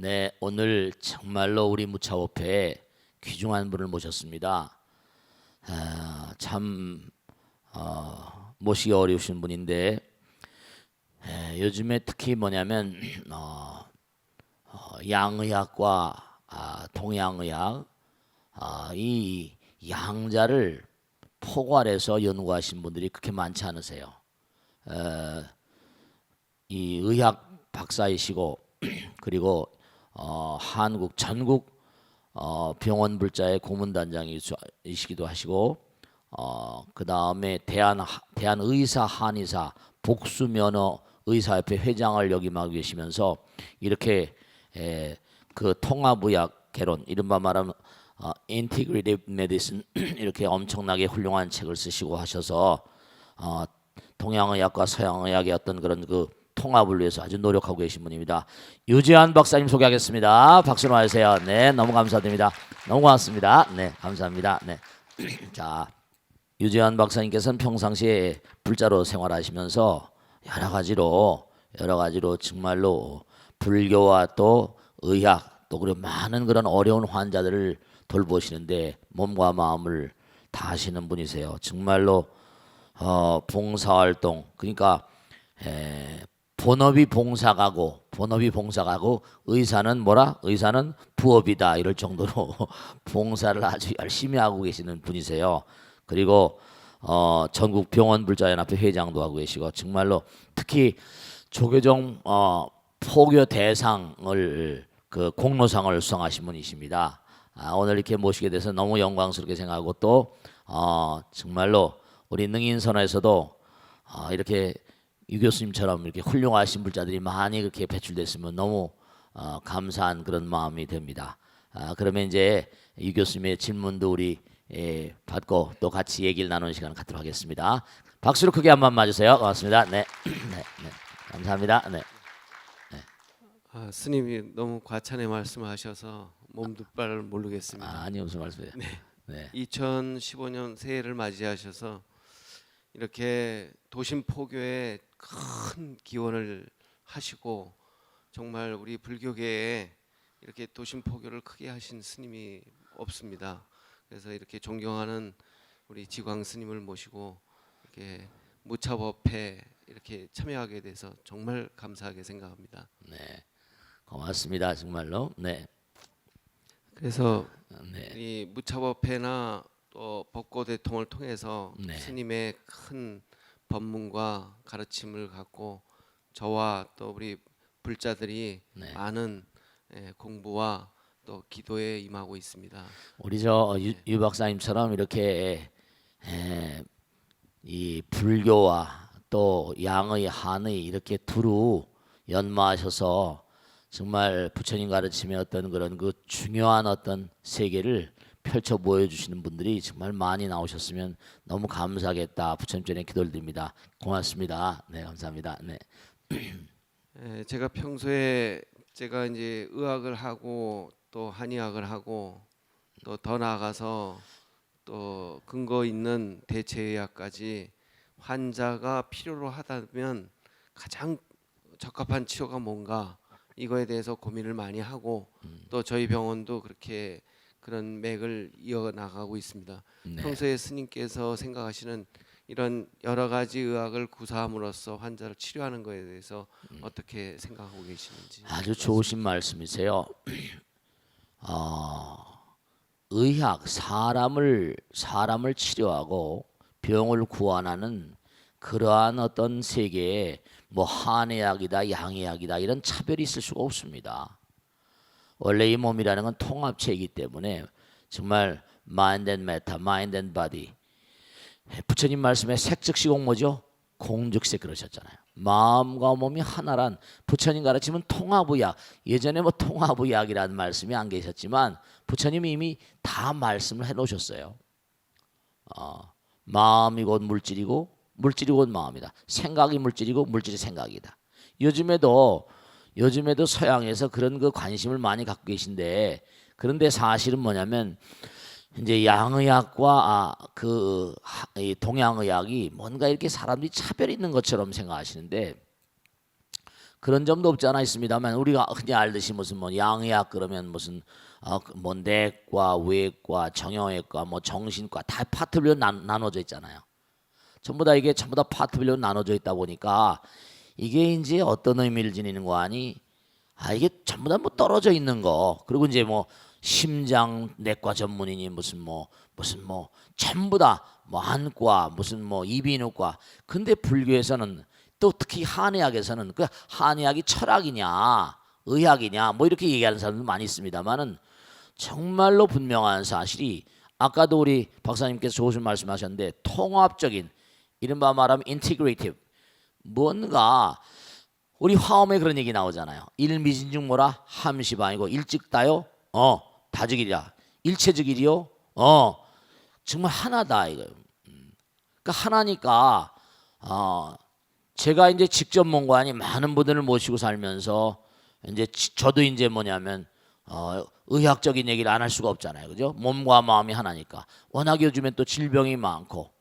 네, 오늘 정말로 우리 무차업회에 귀중한 분을 모셨습니다. 참 모시기 어려우신 분인데 요즘에 특히 뭐냐면 양의학과 동양의학 이 양자를 포괄해서 연구하신 분들이 그렇게 많지 않으세요. 이 의학 박사이시고 그리고 한국 전국 병원 불자의 고문단장이시기도 하시고 그 다음에 대한의사 한의사 복수면허 의사협회 회장을 역임하고 계시면서 이렇게 그 통합의학 개론 이른바 말하면 Integrative Medicine 이렇게 엄청나게 훌륭한 책을 쓰시고 하셔서 동양의학과 서양의학의 어떤 그런 그 통합을 위해서 아주 노력하고 계신 분입니다. 유재환 박사님 소개하겠습니다. 박수로 와주세요. 네, 너무 감사드립니다. 너무 고맙습니다. 네, 감사합니다. 네, 자, 유재환 박사님께서는 평상시에 불자로 생활하시면서 여러 가지로 정말로 불교와 또 의학 또 그리고 많은 그런 어려운 환자들을 돌보시는데 몸과 마음을 다하시는 분이세요. 정말로 봉사활동 그러니까 본업이 봉사가고 의사는 뭐라? 의사는 부업이다 이럴 정도로 봉사를 아주 열심히 하고 계시는 분이세요. 그리고 전국 병원 불자연합회 회장도 하고 계시고 정말로 특히 조계종 포교 대상을 그 공로상을 수상하신 분이십니다. 오늘 이렇게 모시게 돼서 너무 영광스럽게 생각하고 또 정말로 우리 능인선에서도 이렇게 유 교수님처럼 이렇게 훌륭하신 불자들이 많이 그렇게 배출됐으면 너무 감사한 그런 마음이 듭니다. 그러면 이제 유 교수님의 질문도 우리 받고 또 같이 얘기를 나누는 시간을 갖도록 하겠습니다. 박수로 크게 한번 맞으세요. 고맙습니다. 네, 네, 네. 감사합니다. 네. 스님이 너무 과찬의 말씀하셔서 몸도 바를 모르겠습니다. 아니 무슨 말씀이에요? 네. 네. 2015년 새해를 맞이하셔서 이렇게 도심 포교에 큰 기원을 하시고 정말 우리 불교계에 이렇게 도심 포교를 크게 하신 스님이 없습니다. 그래서 이렇게 존경하는 우리 지광 스님을 모시고 이렇게 무차법회 이렇게 참여하게 돼서 정말 감사하게 생각합니다. 네. 고맙습니다. 정말로. 네. 그래서 네. 이 무차법회나 또 법고대통을 통해서 네. 스님의 큰 법문과 가르침을 갖고 저와 또 우리 불자들이 네. 많은 공부와 또 기도에 임하고 있습니다. 우리 유 박사님처럼 이렇게 이 불교와 또 양의 한의 이렇게 두루 연마하셔서 정말 부처님 가르침의 어떤 그런 그 중요한 어떤 세계를 펼쳐 보여주시는 분들이 정말 많이 나오셨으면 너무 감사하겠다. 부처님 전에 기도를 드립니다. 고맙습니다. 네, 감사합니다. 네. 제가 평소에 제가 이제 의학을 하고 또 한의학을 하고 또 더 나아가서 또 근거 있는 대체의학까지 환자가 필요로 하다면 가장 적합한 치료가 뭔가 이거에 대해서 고민을 많이 하고 또 저희 병원도 그렇게 그런 맥을 이어나가고 있습니다. 네. 평소에 스님께서 생각하시는 이런 여러 가지 의학을 구사함으로써 환자를 치료하는 것에 대해서 어떻게 생각하고 계시는지. 아주 좋으신 말씀이세요. 의학 사람을 치료하고 병을 구원하는 그러한 어떤 세계에 뭐 한의학이다 양의학이다 이런 차별이 있을 수가 없습니다. 원래 이 몸이라는 건 통합체이기 때문에 정말 mind and matter, mind and body. 부처님 말씀에 색즉시공 뭐죠? 공즉색 그러셨잖아요. 마음과 몸이 하나란 부처님 가르치면 통합의학. 예전에 뭐 통합의학이라는 말씀이 안 계셨지만 부처님이 이미 다 말씀을 해놓으셨어요. 마음이 곧 물질이고 물질이 곧 마음이다. 생각이 물질이고 물질이 생각이다. 요즘에도 서양에서 그런 그 관심을 많이 갖고 계신데 그런데 사실은 뭐냐면 이제 양의학과 이 동양의학이 뭔가 이렇게 사람들이 차별이 있는 것처럼 생각하시는데 그런 점도 없지 않아 있습니다만 우리가 흔히 알듯이 무슨 뭐 양의학 그러면 무슨 뭐 내과, 외과, 정형외과, 뭐 정신과 다 파트별로 나눠져 있잖아요. 전부 다 이게 전부 다 파트별로 나눠져 있다 보니까 이게 이제 어떤 의미를 지니는 거 아니? 이게 전부 다 뭐 떨어져 있는 거. 그리고 이제 뭐 심장 내과 전문의니 무슨 뭐 전부 다 뭐 안과 무슨 뭐 이비인후과. 근데 불교에서는 또 특히 한의학에서는 그 한의학이 철학이냐 의학이냐 뭐 이렇게 얘기하는 사람도 많이 있습니다만은 정말로 분명한 사실이 아까도 우리 박사님께서 좋으신 말씀하셨는데 통합적인 이른바 말하면 인티그레이티브 뭔가 우리 화엄에 그런 얘기 나오잖아요. 일미진중 뭐라 함시방이고 일찍다요 다즉이랴 일체즉이리요 정말 하나다 이거예요. 그러니까 하나니까 제가 이제 직접 뭔가 많은 분들을 모시고 살면서 이제 저도 이제 뭐냐면 의학적인 얘기를 안 할 수가 없잖아요. 그죠? 몸과 마음이 하나니까. 워낙 요즘엔 또 질병이 많고.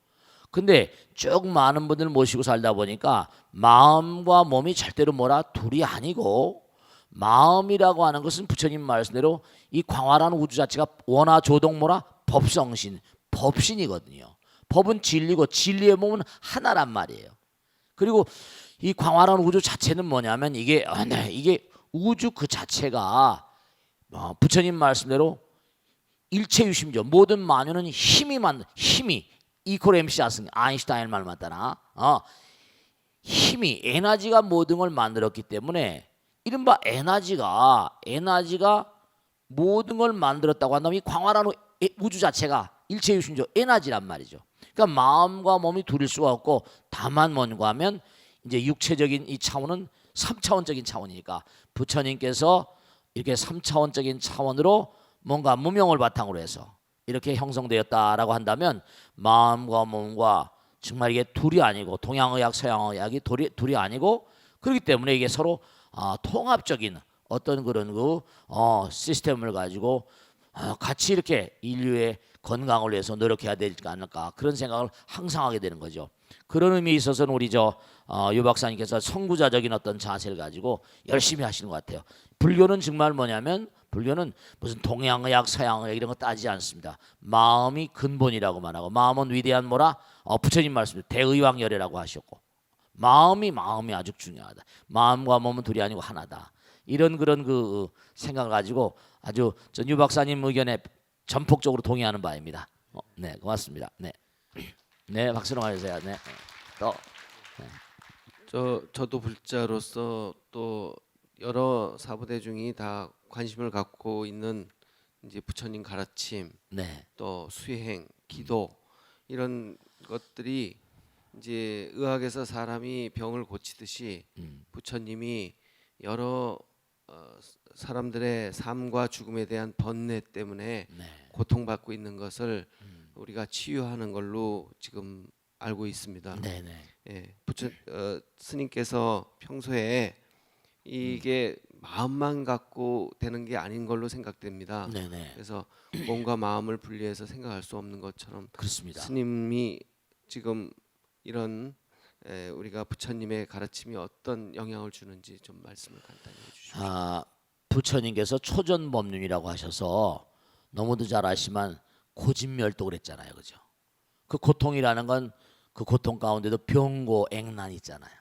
근데 쭉 많은 분들 모시고 살다 보니까 마음과 몸이 절대로 뭐라 둘이 아니고 마음이라고 하는 것은 부처님 말씀대로 이 광활한 우주 자체가 원화조동 뭐라 법성신, 법신이거든요. 법은 진리고 진리의 몸은 하나란 말이에요. 그리고 이 광활한 우주 자체는 뭐냐면 이게 우주 그 자체가 부처님 말씀대로 일체유심죠. 모든 만유는 힘이 이퀄 MC 아인슈타인 말 맞다나 힘이 에너지가 모든 걸 만들었기 때문에 이른바 에너지가 모든 걸 만들었다고 한다면 이 광활한 우주 자체가 일체유심죠. 에너지란 말이죠. 그러니까 마음과 몸이 둘일 수가 없고 다만 뭔가 하면 이제 육체적인 이 차원은 3차원적인 차원이니까 부처님께서 이렇게 3차원적인 차원으로 뭔가 무명을 바탕으로 해서 이렇게 형성되었다라고 한다면 마음과 몸과 정말 이게 둘이 아니고 동양의학 서양의학이 둘이 아니고 그렇기 때문에 이게 서로 통합적인 어떤 그런 시스템을 가지고 같이 이렇게 인류의 건강을 위해서 노력해야 되지 않을까 그런 생각을 항상 하게 되는 거죠. 그런 의미에 있어서는 우리 유 박사님께서 선구자적인 어떤 자세를 가지고 열심히 하시는 것 같아요. 불교는 정말 뭐냐면 불교는 무슨 동양의학 서양의학 이런 거 따지지 않습니다. 마음이 근본이라고 말하고 마음은 위대한 뭐라 부처님 말씀 대의왕열애라고 하셨고 마음이 아주 중요하다. 마음과 몸은 둘이 아니고 하나다. 이런 그런 그 생각을 가지고 아주 유 박사님 의견에 전폭적으로 동의하는 바입니다. 네, 고맙습니다. 네, 네, 박수로 해주세요. 네, 또 저도 불자로서 또 여러 사부대중이 다 관심을 갖고 있는 이제 부처님 가르침, 네, 또 수행, 기도 이런 것들이 이제 의학에서 사람이 병을 고치듯이 부처님이 여러 사람들의 삶과 죽음에 대한 번뇌 때문에 네, 고통받고 있는 것을 우리가 치유하는 걸로 지금 알고 있습니다. 네, 네, 예, 스님께서 평소에 이게 마음만 갖고 되는 게 아닌 걸로 생각됩니다. 네, 네, 그래서 몸과 마음을 분리해서 생각할 수 없는 것처럼 그렇습니다. 스님이 지금 이런 우리가 부처님의 가르침이 어떤 영향을 주는지 좀 말씀을 간단히 해주시죠. 부처님께서 초전법륜이라고 하셔서 너무도 잘 아시지만 고진멸도 그랬잖아요, 그죠? 그 고통이라는 건 그 고통 가운데도 병고 액난 있잖아요.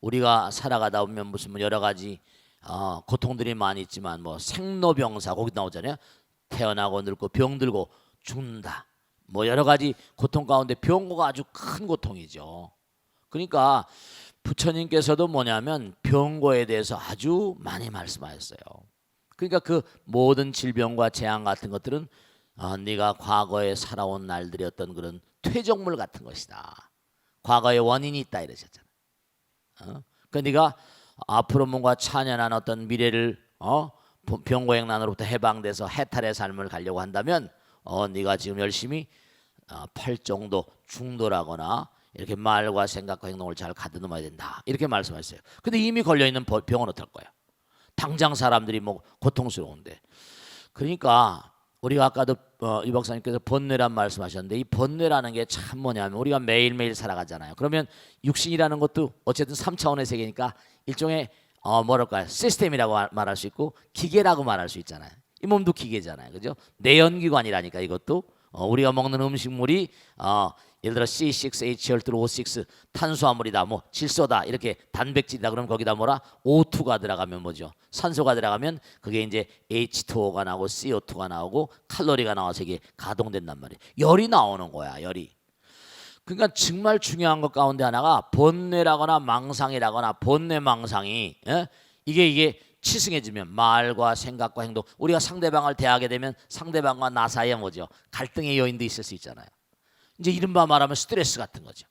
우리가 살아가다 보면 무슨 여러 가지 고통들이 많이 있지만 뭐 생로병사 거기 나오잖아요. 태어나고 늙고 병들고 죽는다. 뭐 여러 가지 고통 가운데 병고가 아주 큰 고통이죠. 그러니까 부처님께서도 뭐냐면 병고에 대해서 아주 많이 말씀하셨어요. 그러니까 그 모든 질병과 재앙 같은 것들은 네가 과거에 살아온 날들의 어떤 그런 퇴적물 같은 것이다. 과거의 원인이 있다 이러셨잖아요. 그러니까 네가 앞으로 뭔가 찬연한 어떤 미래를 병고행난으로부터 해방돼서 해탈의 삶을 가려고 한다면 네가 지금 열심히 팔정도 중도라거나 이렇게 말과 생각과 행동을 잘 가다듬어야 된다. 이렇게 말씀하셨어요. 근데 이미 걸려있는 병은 어떨 거야? 당장 사람들이 뭐 고통스러운데. 그러니까 우리가 아까도 이 박사님께서 번뇌란 말씀하셨는데 이 번뇌라는 게 참 뭐냐면 우리가 매일매일 살아가잖아요. 그러면 육신이라는 것도 어쨌든 3차원의 세계니까 일종의 뭐랄까요? 시스템이라고 말할 수 있고 기계라고 말할 수 있잖아요. 이 몸도 기계잖아요. 그죠? 내연기관이라니까 이것도 우리가 먹는 음식물이 예를 들어 C6H12O6 탄수화물이다, 뭐 질소다, 이렇게 단백질이다. 그러면 거기다 뭐라 O2가 들어가면 뭐죠? 산소가 들어가면 그게 이제 H2O가 나오고 CO2가 나오고 칼로리가 나와서 이게 가동된단 말이에요. 열이 나오는 거야, 열이. 그러니까 정말 중요한 것 가운데 하나가 번뇌라거나 망상이라거나 번뇌망상이 이게 치승해지면 말과 생각과 행동, 우리가 상대방을 대하게 되면 상대방과 나 사이에 뭐죠? 갈등의 요인도 있을 수 있잖아요. 이제 이른바 말하면 스트레스 같은 거죠.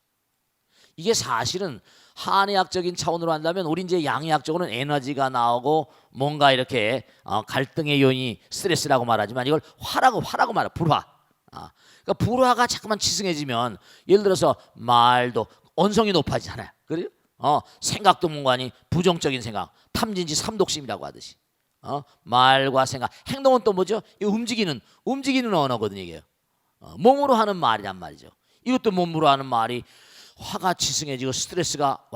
이게 사실은 한의학적인 차원으로 한다면 우리 이제 양의학적으로는 에너지가 나오고 뭔가 이렇게 갈등의 요인이 스트레스라고 말하지만 이걸 화라고 말해. 불화. 그러니까 불화가 자꾸만 치승해지면 예를 들어서 말도 언성이 높아지잖아요. 그래요? 생각도 뭔가니 부정적인 생각, 탐진치 삼독심이라고 하듯이 말과 생각, 행동은 또 뭐죠? 이 움직이는 언어거든요. 이게 몸으로 하는 말이란 말이죠. 이것도 몸으로 하는 말이 화가 치승해지고 스트레스가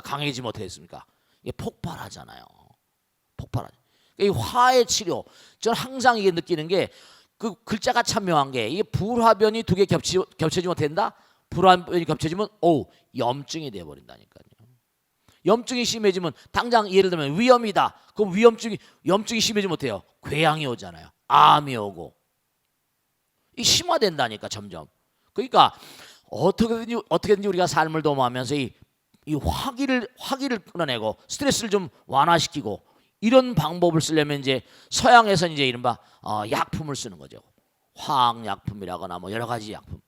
강해지면 어떻게 됐습니까? 이게 폭발하잖아요. 폭발하죠. 이 화의 치료, 저는 항상 이게 느끼는 게 그 글자가 참 묘한 게 이게 불화변이 두 개 겹쳐지면 된다. 불화변이 겹쳐지면 염증이 돼 버린다니까요. 염증이 심해지면 당장 예를 들면 위염이다. 그럼 염증이 심해지면 어때요? 궤양이 오잖아요. 암이 오고. 이 심화된다니까 점점. 그러니까 어떻게든지 우리가 삶을 도모하면서 이 화기를 끌어내고 스트레스를 좀 완화시키고 이런 방법을 쓰려면 이제 서양에서는 이제 이른바 약품을 쓰는 거죠. 화학약품이라거나 뭐 여러 가지 약품.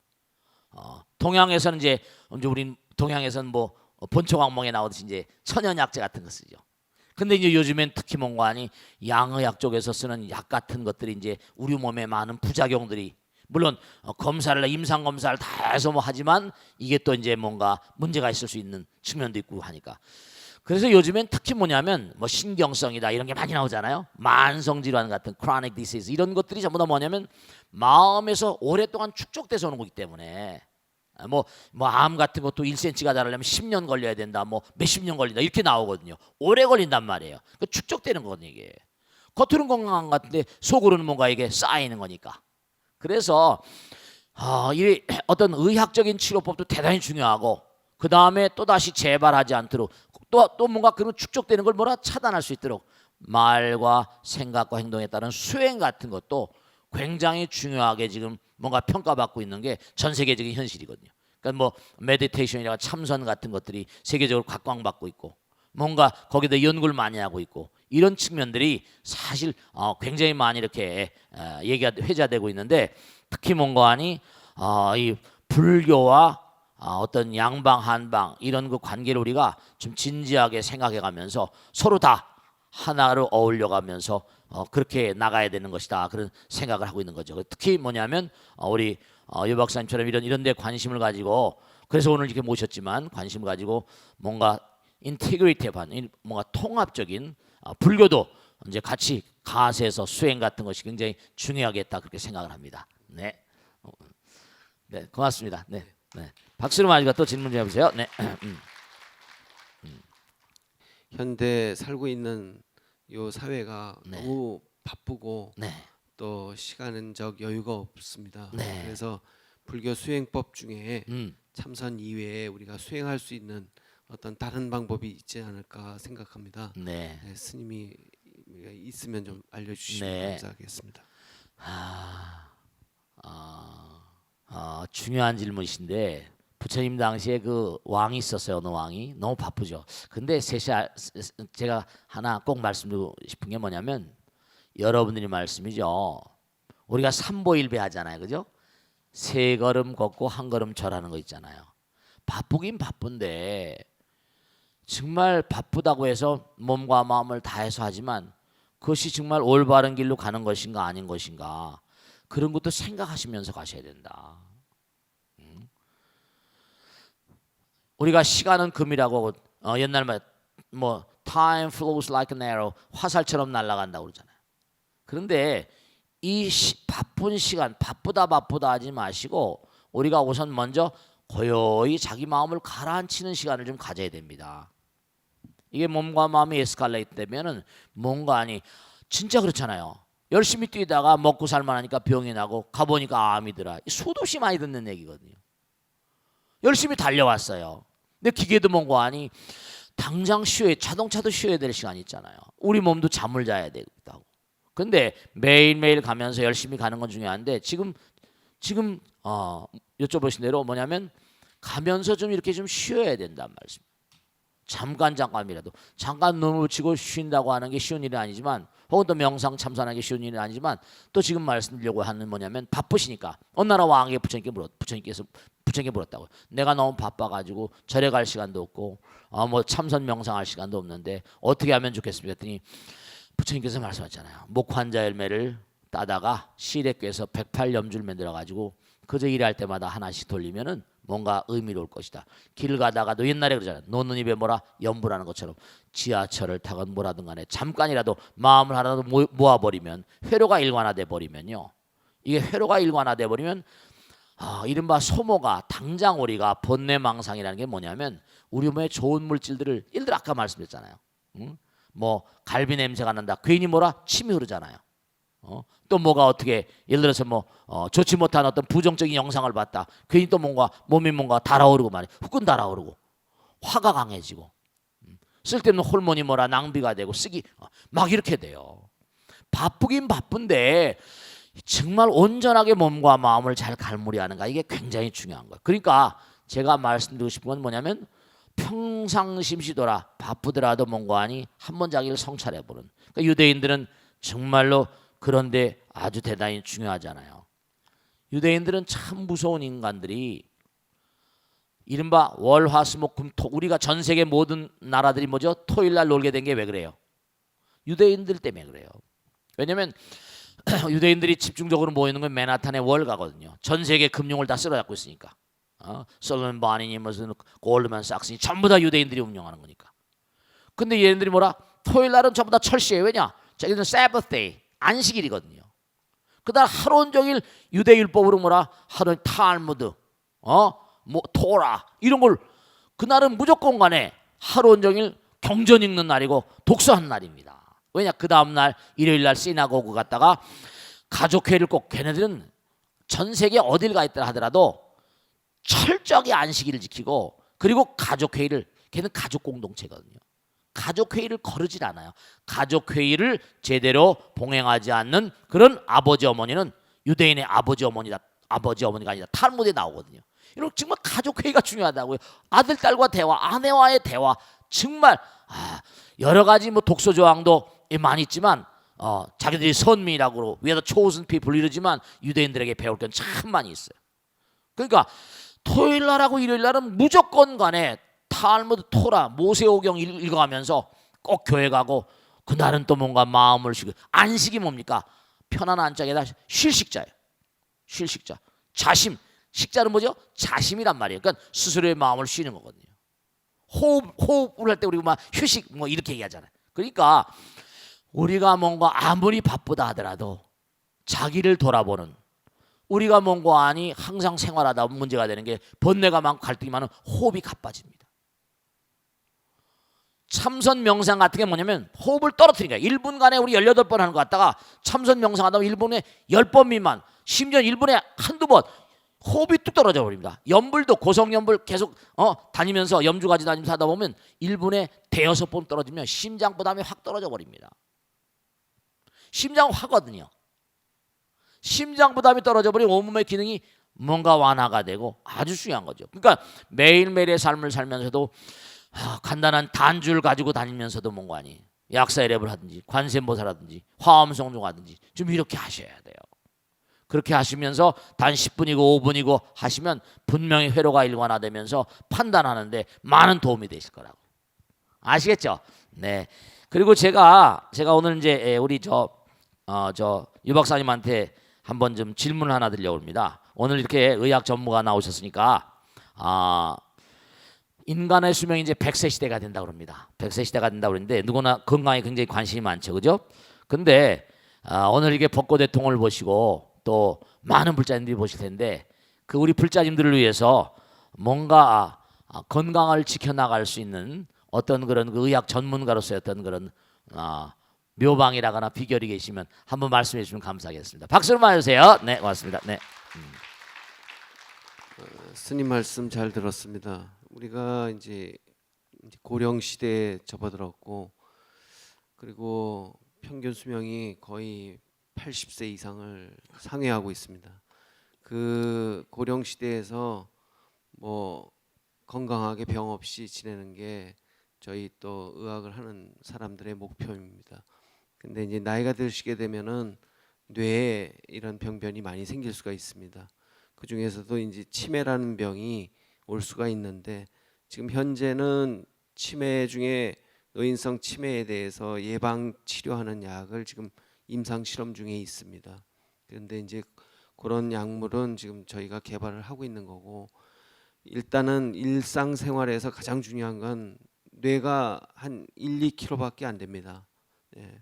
동양에서는 이제 우린 동양에서는 뭐 본초광몽에 나오듯이 이제 천연약재 같은 거 쓰죠. 근데 이제 요즘엔 특히 뭔가니 양의학 쪽에서 쓰는 약 같은 것들이 이제 우리 몸에 많은 부작용들이 물론 검사를 임상 검사를 다 해서 뭐 하지만 이게 또 이제 뭔가 문제가 있을 수 있는 측면도 있고 하니까 그래서 요즘엔 특히 뭐냐면 뭐 신경성이다 이런 게 많이 나오잖아요. 만성 질환 같은 chronic disease 이런 것들이 전부 다 뭐냐면 마음에서 오랫동안 축적돼서 오는 거기 때문에 뭐 암 같은 것도 1cm가 자라려면 10년 걸려야 된다. 뭐 몇십 년 걸린다. 이렇게 나오거든요. 오래 걸린단 말이에요. 그 축적되는 거거든요, 이게. 겉으로는 건강한 것 같은데 속으로는 뭔가 이게 쌓이는 거니까. 그래서 이 어떤 의학적인 치료법도 대단히 중요하고 그 다음에 또 다시 재발하지 않도록 또 뭔가 그런 축적되는 걸 차단할 수 있도록 말과 생각과 행동에 따른 수행 같은 것도 굉장히 중요하게 지금 뭔가 평가받고 있는 게 전 세계적인 현실이거든요. 그러니까 뭐 메디테이션이나 참선 같은 것들이 세계적으로 각광받고 있고 뭔가 거기다 연구를 많이 하고 있고 이런 측면들이 사실 굉장히 많이 이렇게 회자되고 있는데 특히 뭔가 하니 이 불교와 어떤 양방 한방 이런 그 관계를 우리가 좀 진지하게 생각해가면서 서로 다 하나로 어울려가면서 그렇게 나가야 되는 것이다 그런 생각을 하고 있는 거죠. 특히 뭐냐면 우리 유 박사님처럼 이런 데 관심을 가지고 그래서 오늘 이렇게 모셨지만 관심을 가지고 뭔가 인테그리티한 뭔가 통합적인 불교도 이제 같이 가세해서 수행 같은 것이 굉장히 중요하겠다 그렇게 생각을 합니다. 네, 네 고맙습니다. 네. 네. 박수로 맞으니까 또 질문 좀 해보세요. 네. 현대 살고 있는 요 사회가 네. 너무 바쁘고 네. 또 시간적 여유가 없습니다. 네. 그래서 불교 수행법 중에 음. 참선 이외에 우리가 수행할 수 있는 어떤 다른 방법이 있지 않을까 생각합니다. 네. 네, 스님이 있으면 좀 알려주시면 네. 감사하겠습니다. 중요한 질문이신데 부처님 당시에 그 왕이 있었어요. 어느 왕이 너무 바쁘죠. 근데 제가 하나 꼭 말씀드리고 싶은 게 뭐냐면 여러분들이 말씀이죠. 우리가 삼보일배 하잖아요, 그죠? 세 걸음 걷고 한 걸음 절하는 거 있잖아요. 바쁘긴 바쁜데 정말 바쁘다고 해서 몸과 마음을 다해서 하지만 그것이 정말 올바른 길로 가는 것인가 아닌 것인가 그런 것도 생각하시면서 가셔야 된다. 우리가 시간은 금이라고 옛날 말 뭐 time flows like an arrow 화살처럼 날아간다고 그러잖아요. 그런데 바쁜 시간, 바쁘다 하지 마시고 우리가 우선 먼저 고요히 자기 마음을 가라앉히는 시간을 좀 가져야 됩니다. 이게 몸과 마음이 에스컬레이트 되면은 뭔가 아니 진짜 그렇잖아요. 열심히 뛰다가 먹고 살만하니까 병이 나고 가보니까 암이더라. 수도 없이 많이 듣는 얘기거든요. 열심히 달려왔어요. 근데 기계도 뭔가 아니 당장 쉬어야, 자동차도 쉬어야 될 시간이 있잖아요. 우리 몸도 잠을 자야 된다고. 근데 매일매일 가면서 열심히 가는 건 중요한데 지금 여쭤보신 대로 뭐냐면 가면서 좀 이렇게 좀 쉬어야 된단 말씀. 잠깐이라도 잠깐 눈을 붙이고 쉰다고 하는 게 쉬운 일이 아니지만, 혹은 또 명상 참선하는 게 쉬운 일이 아니지만, 또 지금 말씀드리려고 하는 뭐냐면 바쁘시니까 어느 나라 왕에게 부처님께 물었다고. 내가 너무 바빠가지고 절에 갈 시간도 없고 뭐 참선 명상할 시간도 없는데 어떻게 하면 좋겠습니까? 했더니 부처님께서 말씀하셨잖아요. 목환자 열매를 따다가 시래께서 108염주를 만들어가지고 그저 일할 때마다 하나씩 돌리면은 뭔가 의미로울 것이다. 길을 가다가도 옛날에 그러잖아요. 노는 입에 뭐라 염불하는 것처럼 지하철을 타건 뭐라든 간에 잠깐이라도 마음을 하나도 모아버리면, 회로가 일관화돼 버리면요. 이게 회로가 일관화돼 버리면 이른바 소모가, 당장 우리가 번뇌망상이라는 게 뭐냐면 우리 몸에 좋은 물질들을, 예를 들어 아까 말씀드렸잖아요. 뭐 갈비 냄새가 난다. 괜히 뭐라 침이 흐르잖아요. 또 뭐가 어떻게, 예를 들어서 뭐 좋지 못한 어떤 부정적인 영상을 봤다. 괜히 또 뭔가 몸이 뭔가 달아오르고 말이야. 후끈 달아오르고 화가 강해지고 쓸데없는 호르몬이 뭐라 낭비가 되고 쓰기 막 이렇게 돼요. 바쁘긴 바쁜데 정말 온전하게 몸과 마음을 잘 갈무리하는가, 이게 굉장히 중요한 거예요. 그러니까 제가 말씀드리고 싶은 건 뭐냐면 평상심시도라, 바쁘더라도 뭔가 하니 한번 자기를 성찰해보는. 그러니까 유대인들은 정말로 그런데 아주 대단히 중요하잖아요. 유대인들은 참 무서운 인간들이, 이른바 월화수목금토, 우리가 전 세계 모든 나라들이 뭐죠? 토요일날 놀게 된 게 왜 그래요? 유대인들 때문에 그래요. 왜냐하면 유대인들이 집중적으로 모이는 건 맨하탄의 월가거든요. 전 세계 금융을 다 쓸어잡고 있으니까. 솔로몬 바니니 무슨 골드만삭스니 전부 다 유대인들이 운영하는 거니까. 근데 얘네들이 뭐라? 토요일날은 전부 다 철시해요. 왜냐? 자기들은 Sabbath day, 안식일이거든요. 그다음 하루 온종일 유대율법으로 뭐라? 하루 탈무드, 뭐 토라 이런 걸 그날은 무조건 간에 하루 온종일 경전 읽는 날이고 독서한 날입니다. 왜냐? 그 다음 날 일요일날 시나고그 갔다가 가족회를 꼭, 걔네들은 전 세계 어딜 가 있더라 하더라도 철저하게 안식일을 지키고, 그리고 가족회의를, 걔는 가족 공동체거든요. 가족회의를 거르질 않아요. 가족회의를 제대로 봉행하지 않는 그런 아버지 어머니는 유대인의 아버지 어머니가 아니라 탈무드에 나오거든요. 이런 정말 가족회의가 중요하다고요. 아들 딸과 대화, 아내와의 대화, 정말 여러 가지 뭐 독서 조항도 많이 있지만 자기들이 선민이라고 We are the chosen people 이러지만 유대인들에게 배울 건 참 많이 있어요. 그러니까 토요일 날하고 일요일 날은 무조건 간에 탈무드, 토라, 모세오경 읽어가면서 꼭 교회 가고, 그날은 또 뭔가 마음을 쉬고, 안식이 뭡니까? 편안한 안짝에다 쉴식자예요. 쉴식자. 자심. 식자는 뭐죠? 자심이란 말이에요. 그러니까 스스로의 마음을 쉬는 거거든요. 호흡을 할 때 우리가 막 휴식 뭐 이렇게 얘기하잖아요. 그러니까 우리가 뭔가 아무리 바쁘다 하더라도 자기를 돌아보는, 우리가 뭔가 아니 항상 생활하다 문제가 되는 게 번뇌가 많고 갈등이 많은 호흡이 가빠집니다. 참선 명상 같은 게 뭐냐면 호흡을 떨어뜨리는 거예요. 1분간에 우리 18번 하는 거 같다가 참선 명상 하다 보면 1분에 10번 미만, 심지어 1분에 한두 번 호흡이 뚝 떨어져 버립니다. 염불도 고성염불 계속 다니면서 염주가지 다니면서 하다 보면 1분에 대여섯 번 떨어지면 심장 부담이 확 떨어져 버립니다. 심장은 하거든요. 심장 부담이 떨어져 버리면 온몸의 기능이 뭔가 완화가 되고 아주 중요한 거죠. 그러니까 매일매일의 삶을 살면서도 간단한 단줄 가지고 다니면서도 뭔가 아니 약사의 랩을 하든지 관세음보살하든지 화엄성중 하든지 좀 이렇게 하셔야 돼요. 그렇게 하시면서 단 10분이고 5분이고 하시면 분명히 회로가 일관화되면서 판단하는데 많은 도움이 되실 거라고. 아시겠죠? 네. 그리고 제가 오늘 이제 우리 유 박사님한테 한번 좀 질문을 하나 드리려고 합니다. 오늘 이렇게 의학 전문가 나오셨으니까 인간의 수명이 이제 100세 시대가 된다고 합니다. 100세 시대가 된다고 그러는데 누구나 건강에 굉장히 관심이 많죠. 그죠? 근데 오늘 이게 벚꽃 대통을 보시고 또 많은 불자님들이 보실 텐데 그 우리 불자님들을 위해서 뭔가 건강을 지켜나갈 수 있는 어떤 그런 그 의학 전문가로서의 어떤 그런 묘방이라거나 비결이 계시면 한번 말씀해 주시면 감사하겠습니다. 박수를 맞으세요. 네, 고맙습니다. 네. 스님 말씀 잘 들었습니다. 우리가 이제 고령 시대에 접어들었고 그리고 평균 수명이 거의 80세 이상을 상회하고 있습니다. 그 고령 시대에서 뭐 건강하게 병 없이 지내는 게 저희 또 의학을 하는 사람들의 목표입니다. 근데 이제 나이가 드시게 되면은 뇌에 이런 병변이 많이 생길 수가 있습니다. 그 중에서도 이제 치매라는 병이 올 수가 있는데 지금 현재는 치매 중에 노인성 치매에 대해서 예방 치료하는 약을 지금 임상 실험 중에 있습니다. 그런데 이제 그런 약물은 지금 저희가 개발을 하고 있는 거고 일단은 일상생활에서 가장 중요한 건 뇌가 한 1, 2kg밖에 안 됩니다. 예.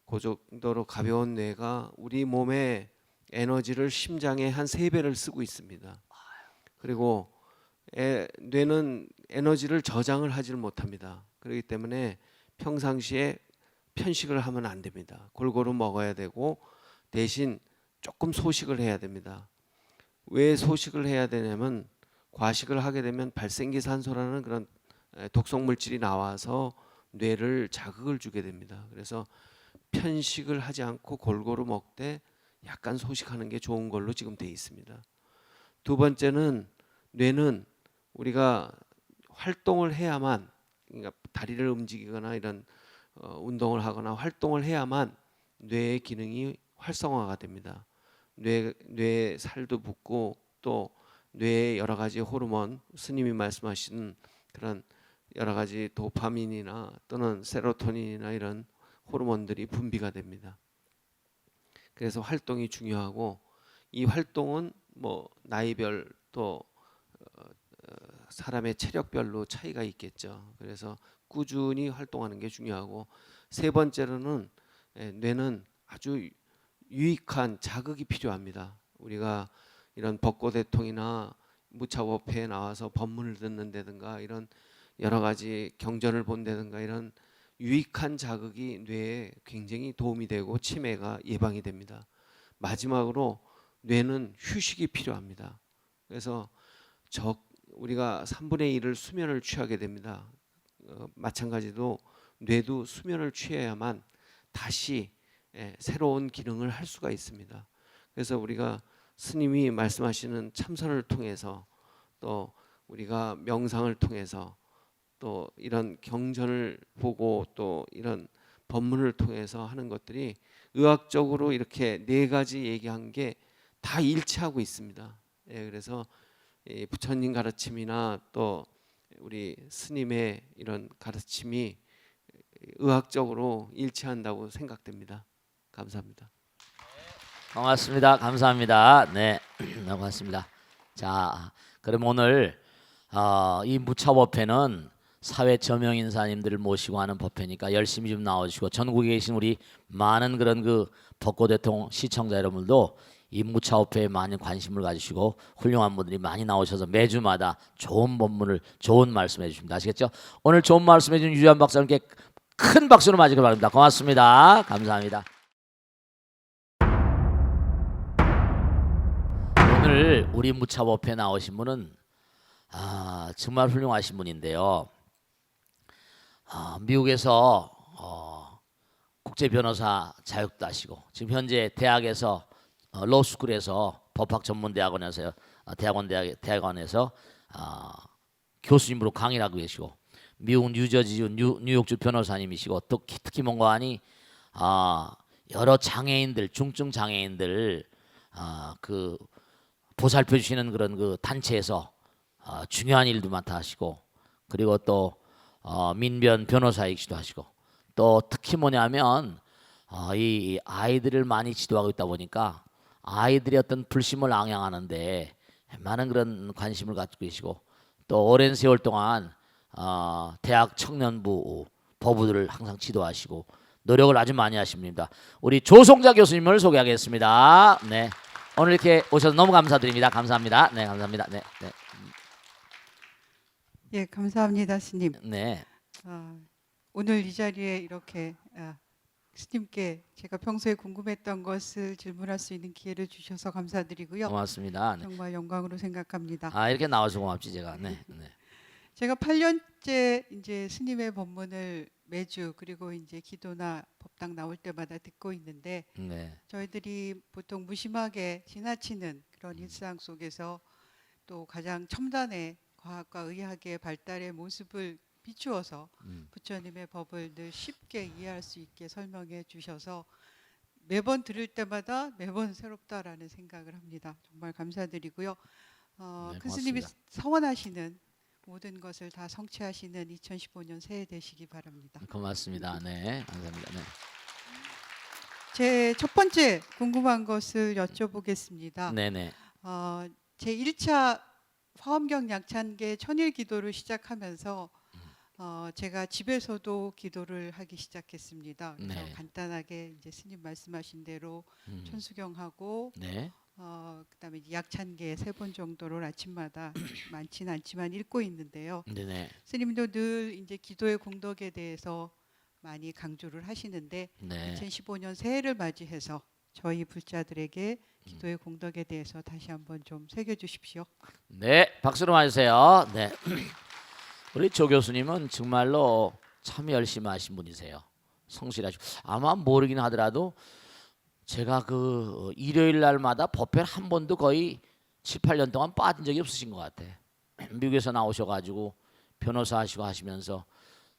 그 정도로 가벼운 뇌가 우리 몸의 에너지를 심장에 한 3배를 쓰고 있습니다. 그리고 뇌는 에너지를 저장을 하지를 못합니다. 그렇기 때문에 평상시에 편식을 하면 안 됩니다. 골고루 먹어야 되고 대신 조금 소식을 해야 됩니다. 왜 소식을 해야 되냐면 과식을 하게 되면 발생기산소라는 그런 독성 물질이 나와서 뇌를 자극을 주게 됩니다. 그래서 편식을 하지 않고 골고루 먹되 약간 소식하는 게 좋은 걸로 지금 돼 있습니다. 두 번째는 뇌는 우리가 활동을 해야만, 그러니까 다리를 움직이거나 이런 운동을 하거나 활동을 해야만 뇌의 기능이 활성화가 됩니다. 뇌에 살도 붙고 또 뇌의 여러 가지 호르몬, 스님이 말씀하신 그런 여러 가지 도파민이나 또는 세로토닌이나 이런 호르몬들이 분비가 됩니다. 그래서 활동이 중요하고 이 활동은 뭐 나이별 또 사람의 체력별로 차이가 있겠죠. 그래서 꾸준히 활동하는 게 중요하고 세 번째로는 뇌는 아주 유익한 자극이 필요합니다. 우리가 이런 벚꽃대통이나 무차법회에 나와서 법문을 듣는다든가 이런 여러 가지 경전을 본다든가 이런 유익한 자극이 뇌에 굉장히 도움이 되고 치매가 예방이 됩니다. 마지막으로 뇌는 휴식이 필요합니다. 그래서 우리가 3분의 1을 수면을 취하게 됩니다. 마찬가지로 뇌도 수면을 취해야만 다시 새로운 기능을 할 수가 있습니다. 그래서 우리가 스님이 말씀하시는 참선을 통해서 또 우리가 명상을 통해서 또 이런 경전을 보고 또 이런 법문을 통해서 하는 것들이 의학적으로 이렇게 4가지 얘기한 게 다 일치하고 있습니다. 그래서 부처님 가르침이나 또 우리 스님의 이런 가르침이 의학적으로 일치한다고 생각됩니다. 감사합니다. 고맙습니다. 감사합니다. 네, 고맙습니다. 자, 그럼 오늘 이 무차법회는 사회 저명 인사님들을 모시고 하는 법회니까 열심히 좀 나와주시고 전국에 계신 우리 많은 그런 그 벚꽃대통 시청자 여러분들도 이 무차법회에 많은 관심을 가지시고 훌륭한 분들이 많이 나오셔서 매주마다 좋은 법문을 좋은 말씀해 주십니다. 아시겠죠? 오늘 좋은 말씀해 주신 유한 박사님께 큰 박수로 맞이길 바랍니다. 고맙습니다. 감사합니다. 오늘 우리 무차법회에 나오신 분은 정말 훌륭하신 분인데요. 미국에서 국제 변호사 자격도 하시고 지금 현재 대학에서 로스쿨에서 법학 전문 대학원에서 대학원에서 교수님으로 강의를 하고 계시고 미국 뉴저지주 뉴욕주 변호사님이시고 또 특히 뭔가하니 여러 장애인들 중증 장애인들 그 보살펴 주시는 그런 그 단체에서 중요한 일도 많다 하시고 그리고 또 민변 변호사이기도 하시고 또 특히 뭐냐면 이 아이들을 많이 지도하고 있다 보니까 아이들의 어떤 불심을 앙양하는데 많은 그런 관심을 갖고 계시고 또 오랜 세월 동안 대학 청년부 법우들을 항상 지도하시고 노력을 아주 많이 하십니다. 우리 조성자 교수님을 소개하겠습니다. 네, 오늘 이렇게 오셔서 너무 감사드립니다. 감사합니다. 네, 감사합니다. 네, 네, 예, 감사합니다, 스님. 네. 오늘 이 자리에 이렇게 스님께 제가 평소에 궁금했던 것을 질문할 수 있는 기회를 주셔서 감사드리고요. 고맙습니다. 네. 정말 영광으로 생각합니다. 아, 이렇게 나와서 고맙지 제가. 네, 네. 제가 8년째 이제 스님의 법문을 매주 그리고 이제 기도나 법당 나올 때마다 듣고 있는데 네. 저희들이 보통 무심하게 지나치는 그런 일상 속에서 또 가장 첨단의 과학과 의학의 발달의 모습을 비추어서 부처님의 법을 늘 쉽게 이해할 수 있게 설명해 주셔서 매번 들을 때마다 매번 새롭다라는 생각을 합니다. 정말 감사드리고요. 네, 큰 스님이 고맙습니다. 서원하시는 모든 것을 다 성취하시는 2015년 새해 되시기 바랍니다. 고맙습니다. 네, 감사합니다. 네. 제 첫 번째 궁금한 것을 여쭤보겠습니다. 네, 네. 제 1차 화엄경 약찬계 천일 기도를 시작하면서 제가 집에서도 기도를 하기 시작했습니다. 그래서 네. 간단하게 이제 스님 말씀하신 대로 천수경하고 네. 그다음에 이제 약찬계 3번 정도를 아침마다 많지는 않지만 읽고 있는데요. 네, 네. 스님도 늘 이제 기도의 공덕에 대해서 많이 강조를 하시는데 네. 2015년 새해를 맞이해서 저희 불자들에게 기도의 공덕에 대해서 다시 한번 좀 새겨 주십시오. 네, 박수로 맞으세요. 네. 우리 조 교수님은 정말로 참 열심히 하신 분이세요. 성실하시고 아마 모르긴 하더라도 제가 그 일요일 날마다 법회 한 번도 거의 7, 8년 동안 빠진 적이 없으신 것 같아. 미국에서 나오셔가지고 변호사 하시고 하시면서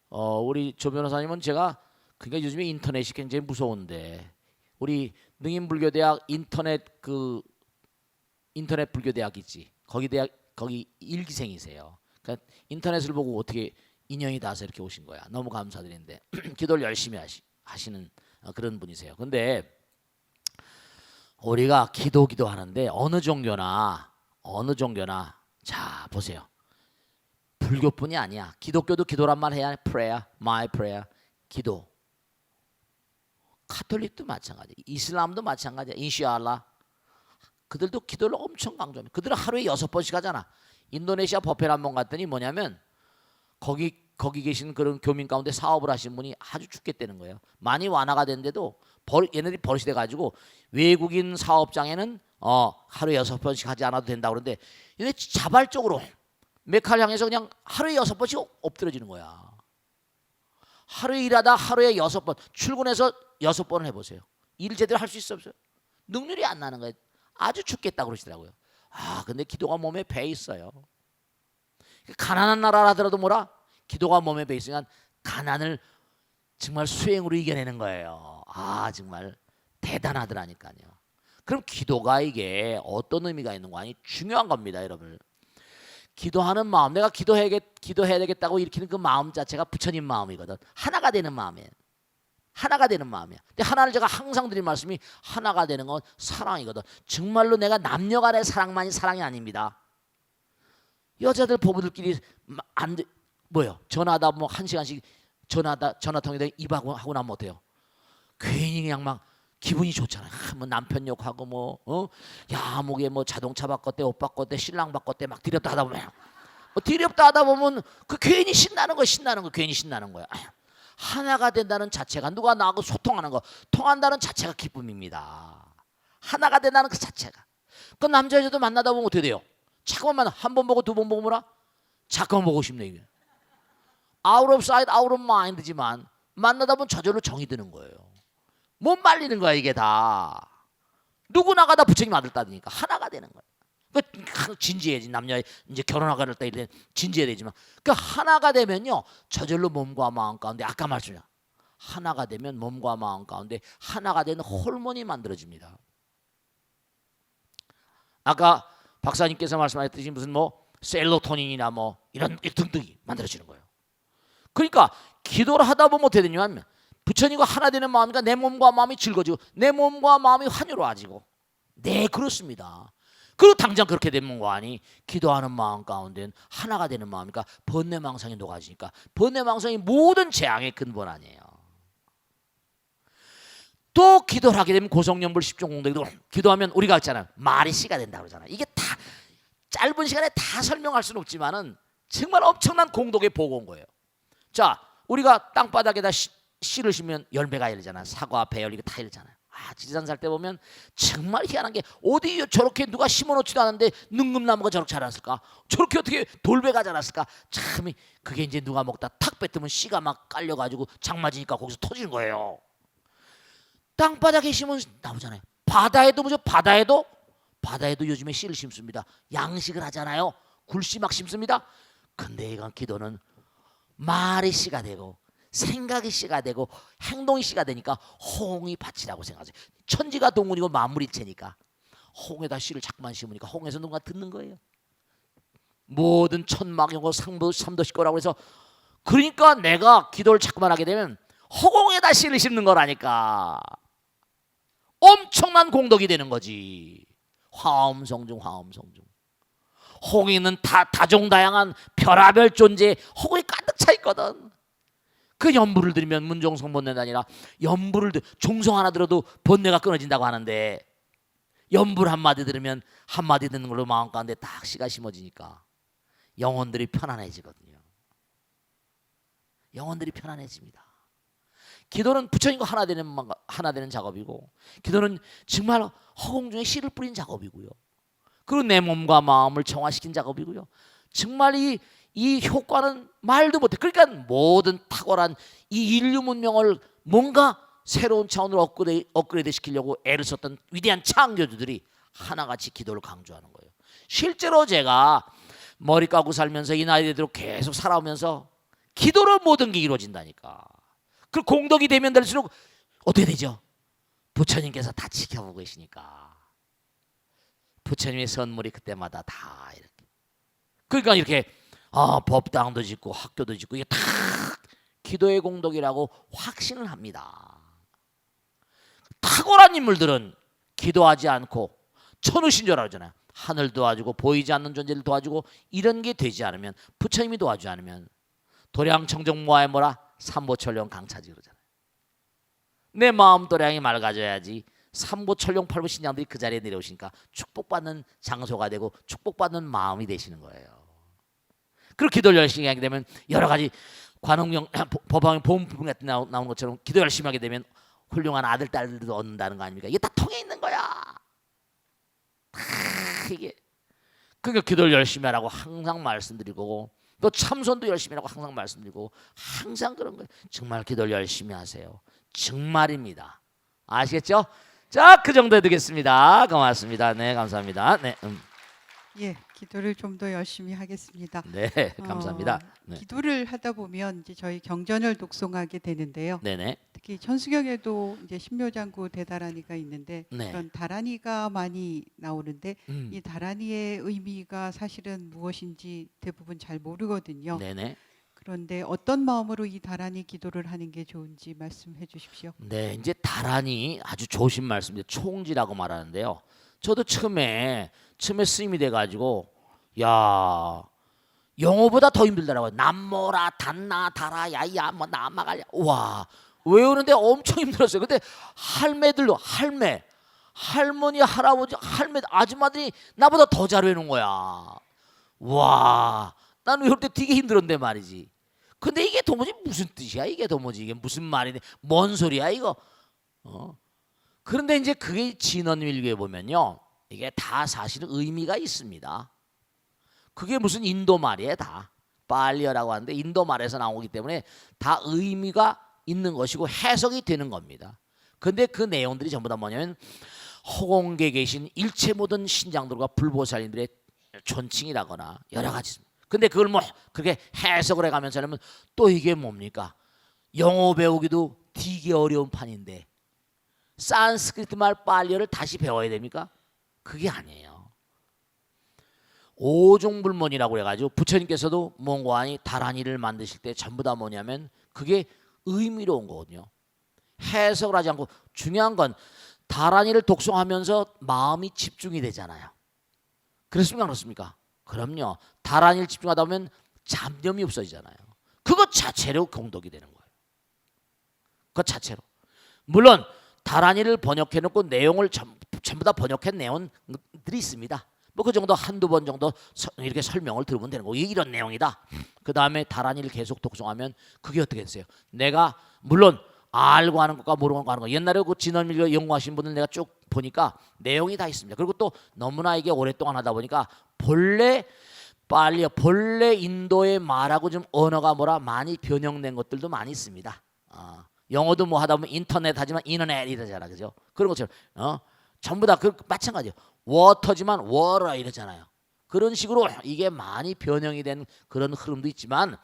우리 조 변호사님은 제가 그러니까 요즘에 인터넷이 굉장히 무서운데 우리 능인불교대학 인터넷 불교대학 있지 거기 일기생이세요. 그러니까 인터넷을 보고 어떻게 인연이 닿아서 이렇게 오신 거야. 너무 감사드리는데 기도를 열심히 하시는 그런 분이세요. 근데 우리가 기도하는데 어느 종교나 자 보세요. 불교뿐이 아니야. 기독교도 기도란 말 해야 prayer, my prayer, 기도. 카톨릭도 마찬가지, 이슬람도 마찬가지야. 인샤알라. 그들도 기도를 엄청 강조합니다. 그들은 하루에 6번씩 하잖아. 인도네시아 법회를 한번 갔더니 뭐냐면 거기 계신 그런 교민 가운데 사업을 하신 분이 아주 죽겠다는 거예요. 많이 완화가 됐는데도 얘네들이 버릇이 돼가지고 외국인 사업장에는 하루에 6번씩 하지 않아도 된다고 그러는데 얘네 자발적으로 메카를 향해서 그냥 하루에 6번씩 엎드려지는 거야. 하루에 일하다 하루에 6번 출근해서 6번을 해보세요. 일 제대로 할 수 있어 없어요? 능률이 안 나는 거예요. 아주 죽겠다 그러시더라고요. 근데 기도가 몸에 배 있어요. 가난한 나라 하더라도 뭐라? 기도가 몸에 배 있으면 가난을 정말 수행으로 이겨내는 거예요. 정말 대단하더라니까요. 그럼 기도가 이게 어떤 의미가 있는 거 아니? 중요한 겁니다, 여러분. 기도하는 마음, 내가 기도해야 되겠다고 일으키는 그 마음 자체가 부처님 마음이거든. 하나가 되는 마음이에요. 하나가 되는 마음이야. 근데 하나를 제가 항상 드린 말씀이 하나가 되는 건 사랑이거든. 정말로 내가 남녀 간의 사랑만이 사랑이 아닙니다. 여자들 부부들끼리 뭐요? 전화하다 뭐 1시간씩 전화 통화에 입하고 나면 어때요? 괜히 그냥 막 기분이 좋잖아요. 뭐 남편 욕하고 야목에 뭐 자동차 바꿨대, 옷 바꿨대, 신랑 바꿨대 막 디렵다 하다 보면 그 괜히 신나는 거 괜히 신나는 거야. 하나가 된다는 자체가 누가 나하고 소통하는 거, 통한다는 자체가 기쁨입니다. 하나가 된다는 그 자체가. 그 남자 여자도 만나다 보면 어떻게 돼요? 자꾸만 한 번 보고 두 번 보고 뭐라? 자꾸만 보고 싶네 이게. Out of sight, out of mind지만 만나다 보면 저절로 정이 드는 거예요. 못 말리는 거야 이게 다. 누구나가 다 부처님 아들 딸이니까 하나가 되는 거야. 그 진지해야지. 남녀 이제 결혼하갈 때 진지해야 되지만 그 하나가 되면요 저절로 몸과 마음 가운데 아까 말씀이야. 하나가 되면 몸과 마음 가운데 하나가 되는 호르몬이 만들어집니다. 아까 박사님께서 말씀하셨듯이 무슨 셀로토닌이나 이런 등등이 만들어지는 거예요. 그러니까 기도를 하다 보면 어떻게 되냐면 부처님과 하나 되는 마음이니까 내 몸과 마음이 즐거지고 내 몸과 마음이 환유로워지고. 네, 그렇습니다. 그리고 당장 그렇게 되면 뭐하니? 기도하는 마음 가운데는 하나가 되는 마음이니까 번뇌망상이 녹아지니까 번뇌망상이 모든 재앙의 근본 아니에요. 또 기도를 하게 되면 고성연불 십종공덕이도 기도하면 우리가 있잖아요. 말이 씨가 된다 그러잖아요. 이게 다 짧은 시간에 다 설명할 수는 없지만은 정말 엄청난 공덕의 보고인 거예요. 자, 우리가 땅바닥에다 씨를 심으면 열매가 열리잖아요. 사과, 배열 이거 다 열리잖아요. 지리산 살 때 보면 정말 희한한 게 어디 저렇게 누가 심어놓지도 않았는데 능금나무가 저렇게 자랐을까? 저렇게 어떻게 돌배가 자랐을까? 참 그게 이제 누가 먹다 탁 뱉으면 씨가 막 깔려가지고 장맞으니까 거기서 터지는 거예요. 땅바닥에 심으면 나오잖아요. 바다에도 뭐죠? 바다에도 요즘에 씨를 심습니다. 양식을 하잖아요. 굴씨 막 심습니다. 근데 이건 기도는 말이 씨가 되고 생각이 씨가 되고 행동이 씨가 되니까 홍이 밭이라고 생각하세요. 천지가 동물이고 만물일체니까 홍에다 씨를 자꾸만 심으니까 홍에서 누가 듣는 거예요. 모든 천막이고 삼도시 거라고 해서 그러니까 내가 기도를 자꾸만 하게 되면 허공에다 씨를 심는 거라니까 엄청난 공덕이 되는 거지. 화엄성중 화엄성중. 홍이는 다종다양한 별하별 존재의 허공이 가득 차 있거든. 그 연불을 들으면 문종성 번뇌가 아니라 연불을 종성 하나 들어도 번뇌가 끊어진다고 하는데 연불 한마디 들으면 한마디 듣는 걸로 마음 가운데 딱 씨가 심어지니까 영혼들이 편안해지거든요. 영혼들이 편안해집니다. 기도는 부처님과 하나 되는 작업이고 기도는 정말 허공 중에 씨를 뿌린 작업이고요. 그리고 내 몸과 마음을 정화시킨 작업이고요. 정말 이 효과는 말도 못해. 그러니까 모든 탁월한 이 인류 문명을 뭔가 새로운 차원으로 업그레이드 시키려고 애를 썼던 위대한 창조주들이 하나같이 기도를 강조하는 거예요. 실제로 제가 머리 까고 살면서 이 나이 대로 계속 살아오면서 기도로 모든 게 이루어진다니까. 그 공덕이 되면 될수록 어떻게 되죠? 부처님께서 다 지켜보고 계시니까. 부처님의 선물이 그때마다 다 이렇게. 그러니까 이렇게 법당도 짓고 학교도 짓고 이게 다 기도의 공덕이라고 확신을 합니다. 탁월한 인물들은 기도하지 않고 천우신조라고 하잖아요. 하늘 도와주고 보이지 않는 존재를 도와주고 이런 게 되지 않으면 부처님이 도와주지 않으면 도량청정모아에 뭐라 삼보철령 강차지 그러잖아요. 내 마음 도량이 맑아져야지 삼보철령 팔보 신장들이 그 자리에 내려오시니까 축복받는 장소가 되고 축복받는 마음이 되시는 거예요. 그리고 기도를 열심히 하게 되면 여러 가지 관홍령 법왕 보험품 같은 나오는 것처럼 기도 열심히 하게 되면 훌륭한 아들 딸들도 얻는다는 거 아닙니까? 이게 다 통해 있는 거야. 다 이게 그러니까 기도를 열심히 하라고 항상 말씀드리고 또 참선도 열심히 하라고 항상 말씀드리고 항상 그런 거예요. 정말 기도를 열심히 하세요. 정말입니다. 아시겠죠? 자, 그 정도 되겠습니다. 고맙습니다. 네, 감사합니다. 네, 예, 기도를 좀 더 열심히 하겠습니다. 네, 감사합니다. 네. 기도를 하다 보면 이제 저희 경전을 독송하게 되는데요. 네네. 특히 천수경에도 이제 신묘장구 대다라니가 있는데 네. 그런 다라니가 많이 나오는데 음. 이 다라니의 의미가 사실은 무엇인지 대부분 잘 모르거든요. 네네. 그런데 어떤 마음으로 이 다라니 기도를 하는 게 좋은지 말씀해 주십시오. 네, 이제 다란히 아주 조심 말씀드려 총지라고 말하는데요. 저도 처음에 스님이 돼가지고 야 영어보다 더 힘들더라고요. 남모라 단나 다라 야야 뭐 남마갈야 와 외우는데 엄청 힘들었어요. 근데 할매들도 할머니 할아버지 할매 아줌마들이 나보다 더 잘 외우는 거야. 와 나는 외울 때 되게 힘들었는데 말이지. 근데 이게 도무지 무슨 뜻이야? 이게 도무지 이게 무슨 말이네? 뭔 소리야 이거? 그런데 이제 그게 진언일기에 보면요, 이게 다 사실은 의미가 있습니다. 그게 무슨 인도 말이에요, 다 빨리어라고 하는데 인도 말에서 나오기 때문에 다 의미가 있는 것이고 해석이 되는 겁니다. 근데 그 내용들이 전부 다 뭐냐면 허공계에 계신 일체 모든 신장들과 불보살님들의 존칭이라거나 여러 가지. 근데 그걸 뭐 그렇게 해석을 해가면서 하면 또 이게 뭡니까? 영어 배우기도 되게 어려운 판인데 산스크리트 말 빨리어를 다시 배워야 됩니까? 그게 아니에요. 오종불문이라고 해가지고 부처님께서도 몽고하니 다란이를 만드실 때 전부 다 뭐냐면 그게 의미로운 거거든요. 해석을 하지 않고 중요한 건 다란이를 독송하면서 마음이 집중이 되잖아요. 그렇습니까? 그렇습니까? 그럼요. 다란이를 집중하다 보면 잡념이 없어지잖아요. 그것 자체로 공덕이 되는 거예요. 그것 자체로. 물론 다란이를 번역해 놓고 내용을 전부 다 번역한 내용들이 있습니다. 뭐 그 정도 한두 번 정도 이렇게 설명을 들으면 되는 거고 이런 내용이다. 그 다음에 다란이를 계속 독송하면 그게 어떻게 됐어요? 내가 물론 알고 하는 것과 모르고 하는 거 옛날에 그 진원밀교 연구하신 분들 내가 쭉 보니까 내용이 다 있습니다. 그리고 또 너무나 이게 오랫동안 하다 보니까 본래 인도의 말하고 좀 언어가 많이 변형된 것들도 많이 있습니다. 영어도 뭐 하다 보면 인터넷 하지만 인터넷 이러잖아, 그죠? 그런 것처럼 전부 다 그 마찬가지예요. 워터지만 워라 이러잖아요. 그런 식으로 이게 많이 변형이 된 그런 흐름도 있지만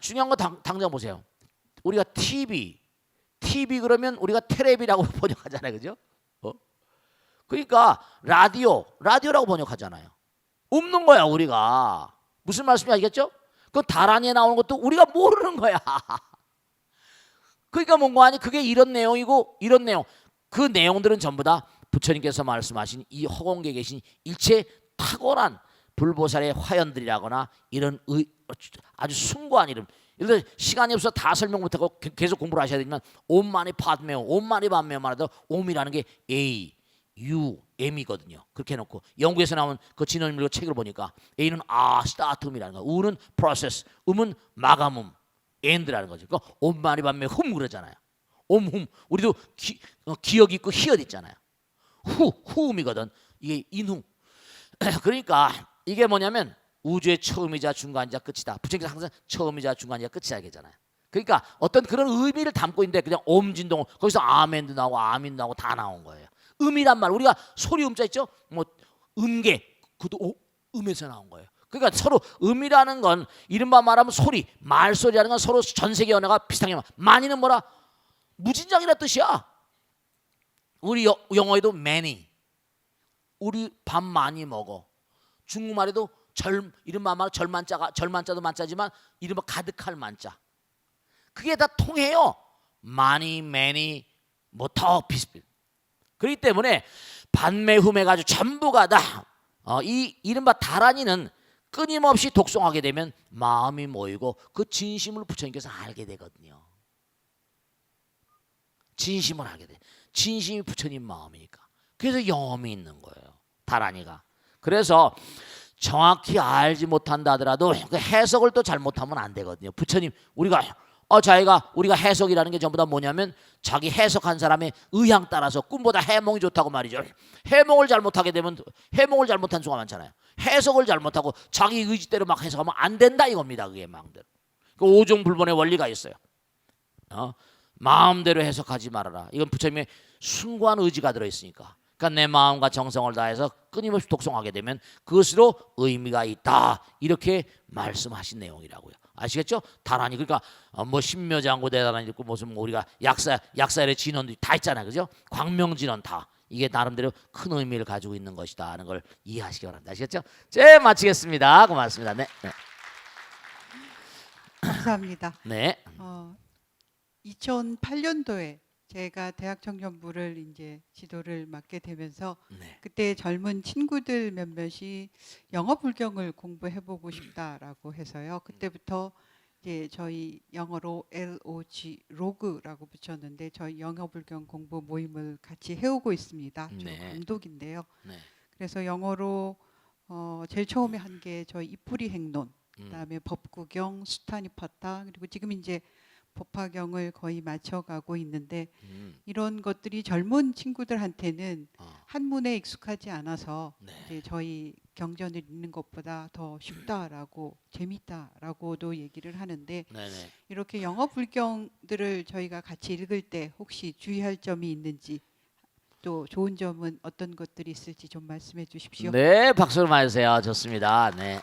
중요한 거 당장 보세요. 우리가 TV 그러면 우리가 테레비라고 번역하잖아요, 그죠? 그러니까 라디오라고 번역하잖아요. 없는 거야 우리가. 무슨 말씀인지 알겠죠? 그 다란이에 나오는 것도 우리가 모르는 거야. 그러니까 뭔가 아니 그게 이런 내용이고 이런 내용 그 내용들은 전부 다 부처님께서 말씀하신 이 허공계에 계신 일체 탁월한 불보살의 화연들이라거나 이런 아주 숭고한 이름. 예를 들어 시간이 없어 다 설명 못하고 계속 공부를 하셔야 되지만 옴만이 pad메오 옴만이 반메오만 해도 옴이라는 게 A, U, M이거든요. 그렇게 해놓고 영국에서 나온 그 진원밀교 책을 보니까 A는 스타트음이라는 거, U는 process, 음은 마감음, end라는 거죠. 그러니까 옴만이 반메오 흠 그러잖아요. 옴흠 우리도 기억 있고 히읗 있잖아요. 후음이거든. 이게 인후. 그러니까 이게 뭐냐면 우주의 처음이자 중간이자 끝이다. 부처님께서 항상 처음이자 중간이자 끝이다 얘기잖아요. 그러니까 어떤 그런 의미를 담고 있는데 그냥 옴진동 거기서 아멘도 나오고 아민도 나오고 다 나온 거예요. 음이란 말 우리가 소리 음자 있죠? 뭐 음계 그도 음에서 나온 거예요. 그러니까 서로 음이라는 건 이른바 말하면 소리 말소리라는 건 서로 전 세계 언어가 비슷하게 많이는 뭐라 무진장이라는 뜻이야. 우리 영어에도 many 우리 밥 많이 먹어. 중국말에도 이른바 말 절만자도 만자지만 이른바 가득할 만자. 그게 다 통해요. 많이, many 뭐 더 비슷해. 그렇기 때문에 반매흠해 가지고 전부가 다 이 이른바 다란이는 끊임없이 독송하게 되면 마음이 모이고 그 진심을 부처님께서 알게 되거든요. 진심을 알게 돼. 진심이 부처님 마음이니까. 그래서 영험이 있는 거예요. 다란이가. 그래서 정확히 알지 못한다 하더라도 그 해석을 또 잘못하면 안 되거든요. 부처님 우리가 해석이라는 게 전부 다 뭐냐면 자기 해석한 사람의 의향 따라서 꿈보다 해몽이 좋다고 말이죠. 해몽을 잘못하게 되면 해몽을 잘못한 수가 많잖아요. 해석을 잘못하고 자기 의지대로 막 해석하면 안 된다 이겁니다. 그게 마음대로. 그 오종불본의 원리가 있어요. 마음대로 해석하지 말아라. 이건 부처님의 숭고한 의지가 들어있으니까. 그러니까 내 마음과 정성을 다해서 끊임없이 독송하게 되면 그것으로 의미가 있다. 이렇게 말씀하신 내용이라고요. 아시겠죠? 다란이 그러니까 뭐 신묘장구 대단한 있고 무슨 뭐 우리가 약사의 진원도 다 있잖아요, 그죠? 광명진원 다 이게 나름대로 큰 의미를 가지고 있는 것이다 하는 걸 이해하시기 바랍니다. 아시겠죠? 제 마치겠습니다. 고맙습니다. 네. 감사합니다. 네. 2008년도에 제가 대학 청년부를 이제 지도를 맡게 되면서 네. 그때 젊은 친구들 몇몇이 영어 불경을 공부해보고 싶다라고 해서요. 그때부터 이제 저희 영어로 LOG 로그라고 붙였는데 저희 영어 불경 공부 모임을 같이 해오고 있습니다. 저 네. 감독인데요. 네. 그래서 영어로 제일 처음에 한 게 저희 이프리 행론, 그다음에 법구경, 수타니파타 그리고 지금 이제 법화경을 거의 맞춰가고 있는데 이런 것들이 젊은 친구들한테는 한문에 익숙하지 않아서 네. 이제 저희 경전을 읽는 것보다 더 쉽다라고 재밌다라고도 얘기를 하는데 네네. 이렇게 영어 불경들을 저희가 같이 읽을 때 혹시 주의할 점이 있는지 또 좋은 점은 어떤 것들이 있을지 좀 말씀해 주십시오. 네, 박수를 많이 주세요. 좋습니다. 네.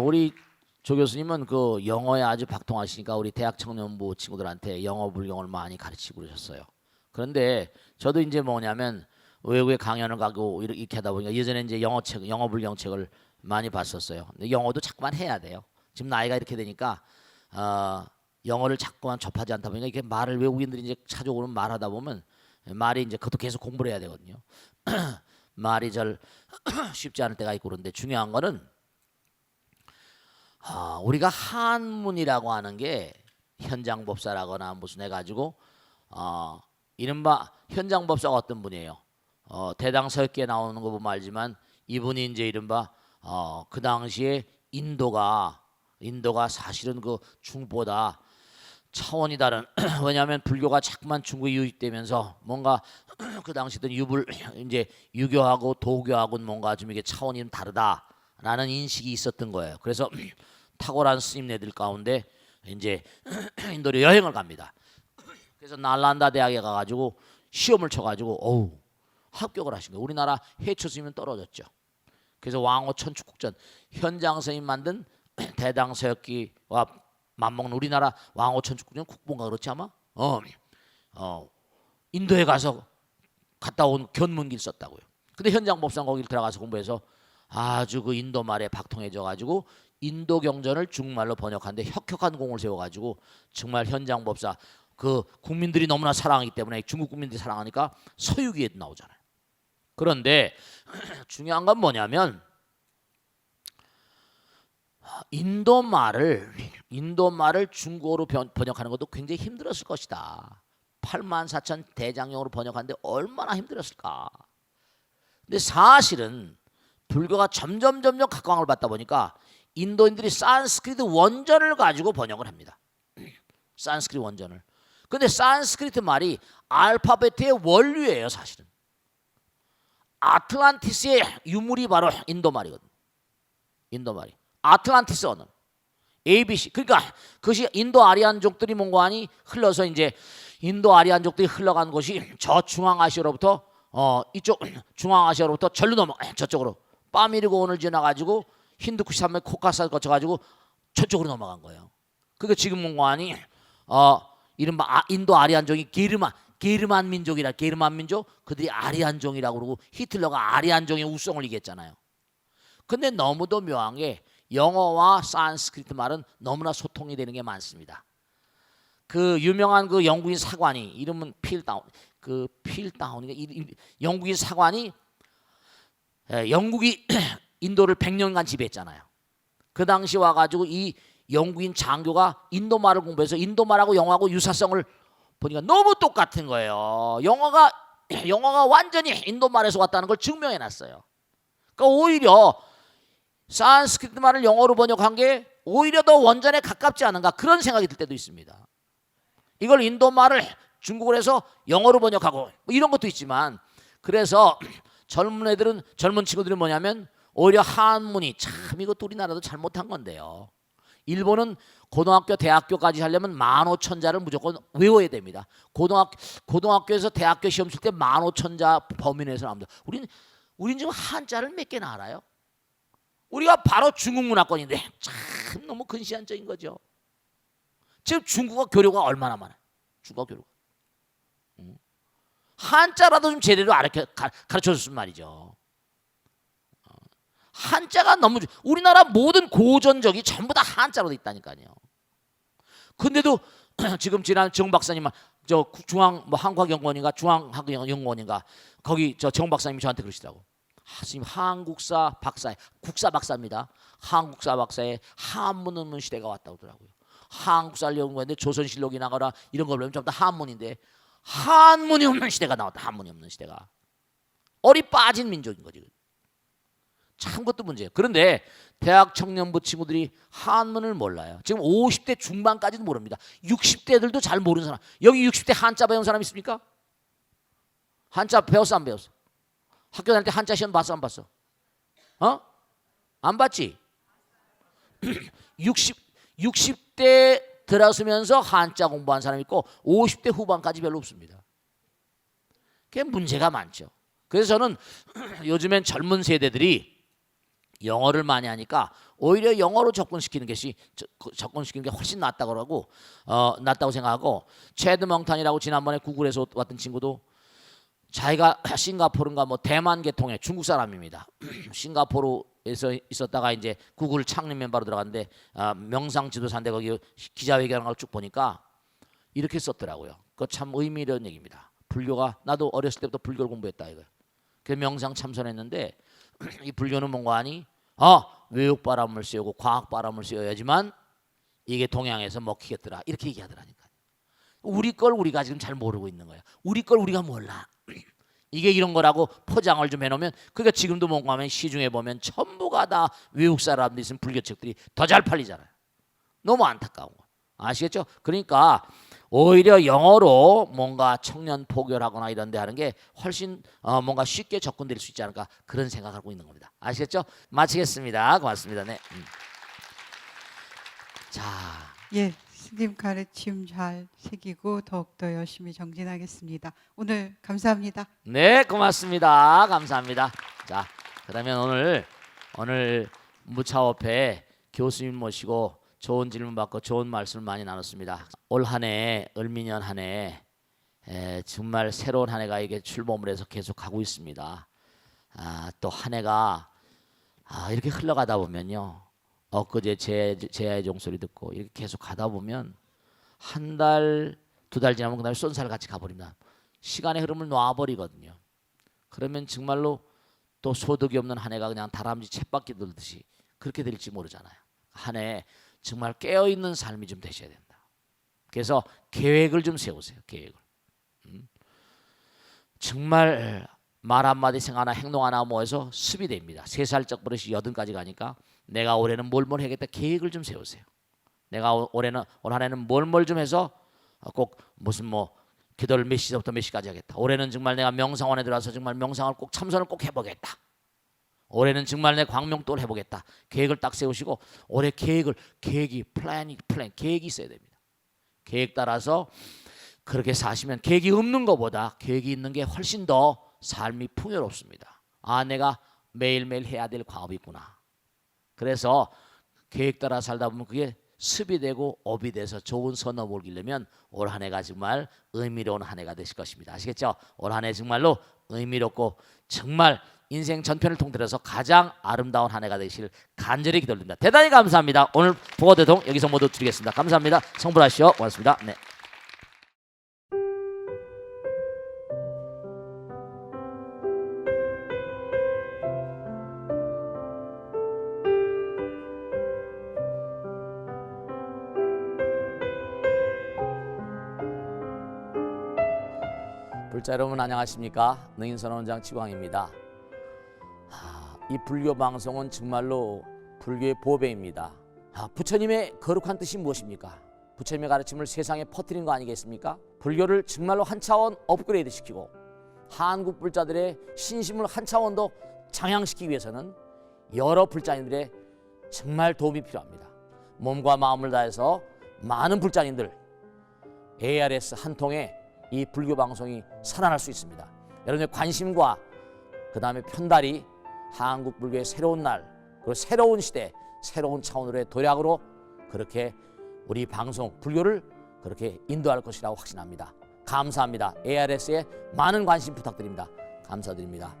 우리 조 교수님은 그 영어에 아주 박통하시니까 우리 대학 청년부 친구들한테 영어 불경을 많이 가르치고 그러셨어요. 그런데 저도 이제 뭐냐면 외국에 강연을 가고 이렇게 하다 보니까 예전에 이제 영어 불경 책을 많이 봤었어요. 근데 영어도 자꾸만 해야 돼요. 지금 나이가 이렇게 되니까 영어를 자꾸만 접하지 않다 보니까 이렇게 말을 외국인들이 이제 찾아오는 말하다 보면 말이 이제 그것도 계속 공부를 해야 되거든요. 말이 잘 쉽지 않을 때가 있고 그런데 중요한 거는 우리가 한문이라고 하는 게 현장법사라거나 무슨 해가지고 이른바 현장 법사가 어떤 분이에요? 대당서역기에 나오는 거 보면 알지만 이분이 이제 이른바 그 당시에 인도가 사실은 그 중국보다 차원이 다른 왜냐하면 불교가 자꾸만 중국에 유입되면서 뭔가 그 당시든 이제 유교하고 도교하고는 뭔가 좀 이게 차원이 좀 다르다라는 인식이 있었던 거예요. 그래서 탁월한 스님네들 가운데 이제 인도로 여행을 갑니다. 그래서 날란다 대학에 가가지고 시험을 쳐가지고 합격을 하신 거예요. 우리나라 해초 스님은 떨어졌죠. 그래서 왕호 천축국전 현장 스님 만든 대당서역기와 맞먹는 우리나라 왕호 천축국전 국본가 그렇지 아마? 인도에 가서 갔다 온 견문기를 썼다고요. 근데 현장 법상 거기를 들어가서 공부해서 아주 그 인도 말에 박통해져 가지고 인도 경전을 중국말로 번역하는데 혁혁한 공을 세워가지고 정말 현장 법사 그 국민들이 너무나 사랑하기 때문에 중국 국민들이 사랑하니까 서유기에도 나오잖아요. 그런데 중요한 건 뭐냐면 인도 말을 중국어로 번역하는 것도 굉장히 힘들었을 것이다. 84,000 대장경으로 번역하는데 얼마나 힘들었을까. 근데 사실은 불교가 점점 각광을 받다 보니까 인도인들이 산스크리트 원전을 가지고 번역을 합니다. 산스크리트 원전을. 근데 산스크리트 말이 알파벳의 원류예요, 사실은. 아틀란티스의 유물이 바로 인도 말이거든. 인도 말이. 아틀란티스 언어. ABC. 그러니까 그것이 인도 아리안족들이 몽고하니 흘러서 이제 인도 아리안족들이 흘러간 곳이 저 중앙아시아로부터 이쪽 중앙아시아로부터 절로 넘어 저쪽으로 빠미르고원을 지나가지고 힌두쿠시 산맥 코카사를 거쳐가지고 저쪽으로 넘어간 거예요. 그러니까 지금 몽고하니 이른바 인도 아리안족이 게르만 민족이라 게르만 민족 그들이 아리안종이라고 그러고 히틀러가 아리안종의 우성을 얘기했잖아요. 근데 너무도 묘한 게 영어와 산스크리트 말은 너무나 소통이 되는 게 많습니다. 그 유명한 그 영국인 사관이 이름은 필다운인가 영국인 사관이 영국이 인도를 100년간 지배했잖아요. 그 당시 와가지고 이 영국인 장교가 인도 말을 공부해서 인도 말하고 영어하고 유사성을 보니까 너무 똑같은 거예요. 영어가 완전히 인도 말에서 왔다는 걸 증명해놨어요. 그러니까 오히려 산스크리트 말을 영어로 번역한 게 오히려 더 원전에 가깝지 않은가 그런 생각이 들 때도 있습니다. 이걸 인도 말을 중국어로 해서 영어로 번역하고 뭐 이런 것도 있지만 그래서 젊은 친구들은 뭐냐면 오히려 한문이 참 이것도 우리나라도 잘못한 건데요. 일본은 고등학교, 대학교까지 하려면 15,000자를 무조건 외워야 됩니다. 고등학교에서 대학교 시험 칠 때 15,000자 범위 내에서 나옵니다. 우린 지금 한자를 몇 개나 알아요? 우리가 바로 중국 문화권인데 참 너무 근시안적인 거죠. 지금 중국어 교류가 얼마나 많아요. 중국어 교류가. 한자라도 좀 제대로 가르쳐줬으면 말이죠. 한자가 너무 우리나라 모든 고전적이 전부 다 한자로 돼 있다니까요. 근데도 지금 지난 정 박사님 저 중앙 한국학연구원인가 중앙학연구원인가 거기 저 정 박사님이 저한테 그러시더라고. 스님 한국사 박사에 국사 박사입니다. 한국사 박사에 한문 없는 시대가 왔다고 하더라고요. 한국사를 연구했는데 조선실록이 나거나 이런 걸 보면 전부 다 한문인데 한문이 없는 시대가 나왔다. 한문이 없는 시대가. 어리 빠진 민족인 거지. 참 그것도 문제예요. 그런데 대학 청년부 친구들이 한문을 몰라요. 지금 50대 중반까지도 모릅니다. 60대들도 잘 모르는 사람. 여기 60대 한자 배운 사람 있습니까? 한자 배웠어 안 배웠어? 학교 다닐 때 한자 시험 봤어 안 봤어? 안 봤지? 60대 들어서면서 한자 공부한 사람이 있고 50대 후반까지 별로 없습니다. 그게 문제가 많죠. 그래서 저는 요즘엔 젊은 세대들이 영어를 많이 하니까 오히려 영어로 접근시키는 게 훨씬 낫다고 생각하고 체드 멍탄이라고 지난번에 구글에서 왔던 친구도 자기가 싱가포르인가 뭐 대만 계통의 중국 사람입니다. 싱가포르에서 있었다가 이제 구글 창립 멤버로 들어갔는데 명상 지도사인데 거기 기자회견을 하고 쭉 보니까 이렇게 썼더라고요. 그거 참 의미 있는 얘기입니다. 불교가 나도 어렸을 때부터 불교를 공부했다 이거. 그 명상 참선했는데 이 불교는 뭔가 하니 외국 바람을 쐬고 과학 바람을 쐬어야지만 이게 동양에서 먹히겠더라 이렇게 얘기하더라니까. 우리 걸 우리가 지금 잘 모르고 있는 거야. 우리 걸 우리가 몰라. 이게 이런 거라고 포장을 좀 해놓으면, 그러니까 지금도 뭔가 하면 시중에 보면 전부가 다 외국 사람들이 쓴 불교책들이 더 잘 팔리잖아요. 너무 안타까운 거 아시겠죠? 그러니까 오히려 영어로 뭔가 청년 포교하거나 이런 데 하는 게 훨씬 뭔가 쉽게 접근될 수 있지 않을까, 그런 생각을 하고 있는 겁니다. 아시겠죠? 마치겠습니다. 고맙습니다. 네. 자, 예, 스님 가르침 잘 새기고 더욱더 열심히 정진하겠습니다. 오늘 감사합니다. 네, 고맙습니다. 감사합니다. 자, 그러면 오늘 무차업회 교수님 모시고 좋은 질문 받고 좋은 말씀을 많이 나눴습니다. 올 한해 을미년 한해 정말 새로운 한 해가 이게 출범을 해서 계속 가고 있습니다. 또 한 해가 이렇게 흘러가다 보면요, 엊그제 제아의 종소리 듣고 이렇게 계속 가다 보면 한 달, 두 달 지나면 그다음에 쏜살 같이 가버립니다. 시간의 흐름을 놔버리거든요. 그러면 정말로 또 소득이 없는 한 해가 그냥 다람쥐 쳇바퀴 돌듯이 그렇게 될지 모르잖아요. 한 해 정말 깨어있는 삶이 좀 되셔야 된다. 그래서 계획을 좀 세우세요. 계획을. 정말 말 한마디 생각 하나 행동 하나 모여서 습이 됩니다. 3살적 버릇이 80까지 가니까 내가 올해는 뭘 해야겠다. 계획을 좀 세우세요. 내가 올 한 해는 뭘 좀 해서 꼭 무슨 기도를 몇 시부터 몇 시까지 하겠다. 올해는 정말 내가 명상원에 들어와서 정말 명상을 꼭 참선을 꼭 해보겠다. 올해는 정말 내 광명도를 해보겠다. 계획을 딱 세우시고 올해 계획이 플랜 계획이 있어야 됩니다. 계획 따라서 그렇게 사시면 계획이 없는 것보다 계획이 있는 게 훨씬 더 삶이 풍요롭습니다. 내가 매일매일 해야 될 과업이 있구나. 그래서 계획 따라 살다 보면 그게 습이 되고 업이 돼서 좋은 선업 올기려면 올 한 해가 정말 의미로운 한 해가 되실 것입니다. 아시겠죠? 올 한 해 정말로 의미롭고 정말 인생 전편을 통틀어서 가장 아름다운 한 해가 되실 간절히 기도드립니다. 대단히 감사합니다. 오늘 보고대동 여기서 모두 드리겠습니다. 감사합니다. 성불하시오. 고맙습니다. 네. 불자 여러분 안녕하십니까? 능인선원장 지광입니다. 이 불교 방송은 정말로 불교의 보배입니다. 부처님의 거룩한 뜻이 무엇입니까? 부처님의 가르침을 세상에 퍼뜨린 거 아니겠습니까? 불교를 정말로 한 차원 업그레이드 시키고 한국 불자들의 신심을 한 차원 더 장양시키기 위해서는 여러 불자님들의 정말 도움이 필요합니다. 몸과 마음을 다해서 많은 불자님들 ARS 한 통에 이 불교 방송이 살아날 수 있습니다. 여러분의 관심과 그 다음에 편달이 한국 불교의 새로운 날, 그리고 새로운 시대, 새로운 차원으로의 도약으로 그렇게 우리 방송 불교를 그렇게 인도할 것이라고 확신합니다. 감사합니다. ARS에 많은 관심 부탁드립니다. 감사드립니다.